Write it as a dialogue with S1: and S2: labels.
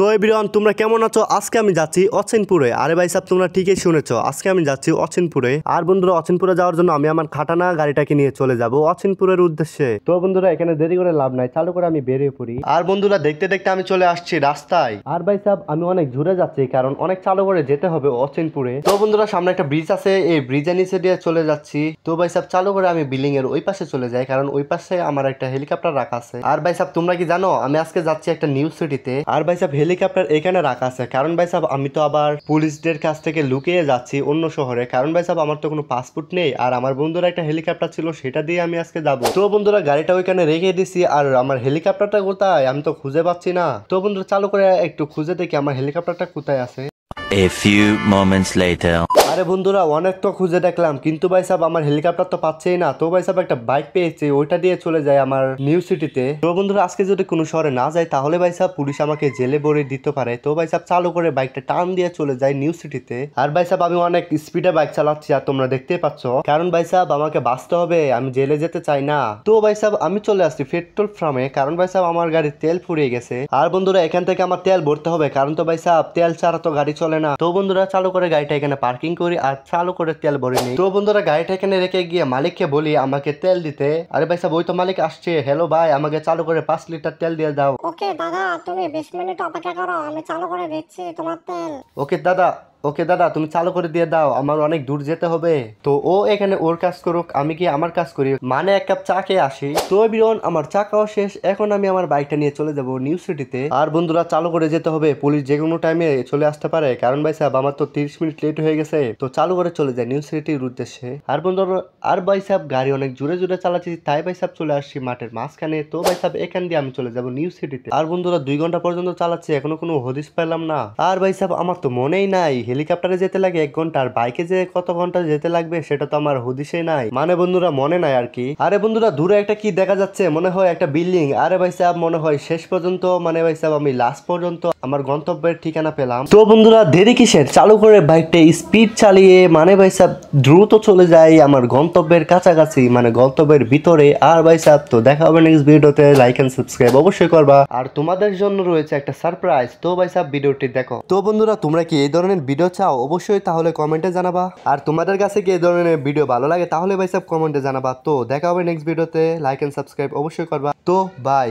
S1: তো এভরিওয়ান তোমরা কেমন আছো? আজকে আমি যাচ্ছি অচিনপুরে। আরে ভাই সাহেব তোমরা ঠিকই শুনেছো, আজকে আমি যাচ্ছি অচিনপুরে। আর বন্ধুরা অচিনপুরে যাওয়ার জন্য আমি আমার খাটানা গাড়িটাকে নিয়ে চলে যাব অচিনপুরের উদ্দেশ্যে। তো বন্ধুরা এখানে দেরি করে লাভ নাই, চালু করে আমি বেরিয়ে পড়ি। আর বন্ধুরা দেখতে দেখতে আমি চলে আসছি রাস্তায়। আর ভাই সাহেব আমি অনেক জোরে যাচ্ছি কারণ অনেক চালু করে যেতে হবে অচিনপুরে। তো বন্ধুরা সামনে একটা ব্রিজ আছে, এই ব্রিজের নিচে দিয়ে চলে যাচ্ছি। তো ভাই সাহেব চালু করে আমি বিল্ডিং এর ওই পাশে চলে যাই কারণ ওই পাশে আমার একটা হেলিকপ্টার রাখা আছে। আর ভাই সাহেব তোমরা কি জানো আমি আজকে যাচ্ছি একটা নিউ সিটিতে। আর ভাই সাহেব হেলিকপ্টার এখানে রাখা আছে কারণ ভাই সাহেব আমি তো আবার পুলিশদের কাছ থেকে লুকিয়ে যাচ্ছি অন্য শহরে, কারণ ভাই সাহেব আমার তো কোনো পাসপোর্ট নেই। আর আমার বন্ধুরা একটা হেলিকপ্টার ছিল, সেটা দিয়ে আমি আজকে যাবো। তো বন্ধুরা গাড়িটা ওইখানে রেখে দিছি। আর আমার হেলিকপ্টারটা কোথায় আমি তো খুঁজে পাচ্ছি না। তো বন্ধুরা চালু করে একটু খুঁজে দেখি আমার হেলিকপ্টারটা কোথায় আছে।
S2: A few moments later.
S1: আরে বন্ধুরা অনেক তো খুঁজে দেখলাম কিন্তু ভাই সাহেব আমার হেলিকপ্টার তো পাচ্ছেই না। তো ভাই সাহেব একটা বাইক পেয়েছি, ওইটা দিয়ে চলে যায় আমার নিউ সিটিতে। তো বন্ধুরা আজকে যদি কোনো শহরে না যায় তাহলে ভাই সাহেব পুলিশ আমাকে জেলে ভরে দিতে পারে। তো ভাই সাহেব চালু করে বাইকটা টান দিয়ে চলে যায় নিউ সিটিতে। আর ভাই সাহেব আমি অনেক স্পিডে বাইক চালাচ্ছি আর তোমরা দেখতেই পাচ্ছ, কারণ ভাই সাহেব আমাকে বাঁচতে হবে, আমি জেলে যেতে চাই না। তো ভাই সাহেব আমি চলে আসছি পেট্রোল ফার্মে কারণ ভাই সাহেব আমার গাড়ির তেল ফুরিয়ে গেছে। আর বন্ধুরা এখান থেকে আমার তেল ভরতে হবে কারণ তো ভাই সাহেব তেল ছাড়া তো গাড়ি চলে না। তো বন্ধুরা চালু করে গাড়িটা এখানে পার্কিং করি আর চালু করে তেল ভরে নিই। তো বন্ধুরা গাড়িটা এখানে রেখে গিয়ে মালিককে বলি আমাকে তেল দিতে। আরে ভাই সাহেব ওই তো মালিক আসছে। হ্যালো ভাই, আমাকে চালু করে 5 লিটার তেল দিয়ে দাও।
S3: ওকে দাদা, তুমি 20 মিনিট অপেক্ষা করো, আমি চালু করে দিচ্ছি তোমার তেল।
S1: ওকে দাদা তুমি চালু করে দিয়ে দাও, আমার অনেক দূর যেতে হবে। তো ও এখানে ওর কাজ করুক, আমি কি আমার কাজ করি, মানে এক কাপ চা খেয়ে আসি। তো বিরন আমার চা খাওয়া শেষ, এখন আমি আমার বাইকটা নিয়ে চলে যাব নিউ সিটিতে। আর বন্ধুরা চালু করে যেতে হবে, পুলিশ যে কোনো টাইমে চলে আসতে পারে কারণ ভাই সাহেব আমার তো 30 মিনিট লেট হয়ে গেছে। তো চালু করে চলে যায় নিউ সিটির উদ্দেশ্যে। আর বন্ধুরা আর ভাই সাহেব গাড়ি অনেক জোরে জোরে চালাচ্ছি, তাই ভাই সাহেব চলে আসছি মাঠের মাঝখানে। তো ভাই সাহেব এখান দিয়ে আমি চলে যাব নিউ সিটিতে। আর বন্ধুরা 2 ঘন্টা পর্যন্ত চালাচ্ছি, এখনো কোনো হদিস পেলাম না। আর ভাই সাহেব আমার তো মনেই নাই হেলিকপ্টারে যেতে লাগে 1 ঘন্টা, আর বাইকে যে কত ঘন্টা যেতে লাগবে সেটা তো আমার হদিসে নাই, মানে বন্ধুরা মনে নাই আর কি। আরে বন্ধুরা দূরে একটা কি দেখা যাচ্ছে, মনে হয় একটা বিল্ডিং। আরে ভাই সাহেব মনে হয় শেষ পর্যন্ত, মানে ভাই সাহেব আমি লাস্ট পর্যন্ত আমার গন্তব্যের ঠিকানা পেলাম। তো বন্ধুরা দেরি কিসের, চালু করে বাইকটা স্পিড চালিয়ে মানে ভাই সাহেব দ্রুত চলে যায় আমার গন্তব্যের কাছাকাছি, মানে গন্তব্যের ভিতরে। আর ভাই সাহেব তো দেখা হবে নেক্সট ভিডিওতে, লাইক এন্ড সাবস্ক্রাইব অবশ্যই করবা। আর তোমাদের জন্য রয়েছে একটা সারপ্রাইজ, তো ভাই সাহেব ভিডিওটি দেখো। তো বন্ধুরা তোমরা কি এই ধরনের ভিডিও চাও অবশ্যই তাহলে কমেন্টে জানাবা। আর তোমাদের কাছে কি এই ধরনের ভিডিও ভালো লাগে তাহলে ভাই সাহেব কমেন্টে জানাবা। তো দেখা হবে নেক্সট ভিডিওতে, লাইক এন্ড সাবস্ক্রাইব অবশ্যই করবা। তো বাই।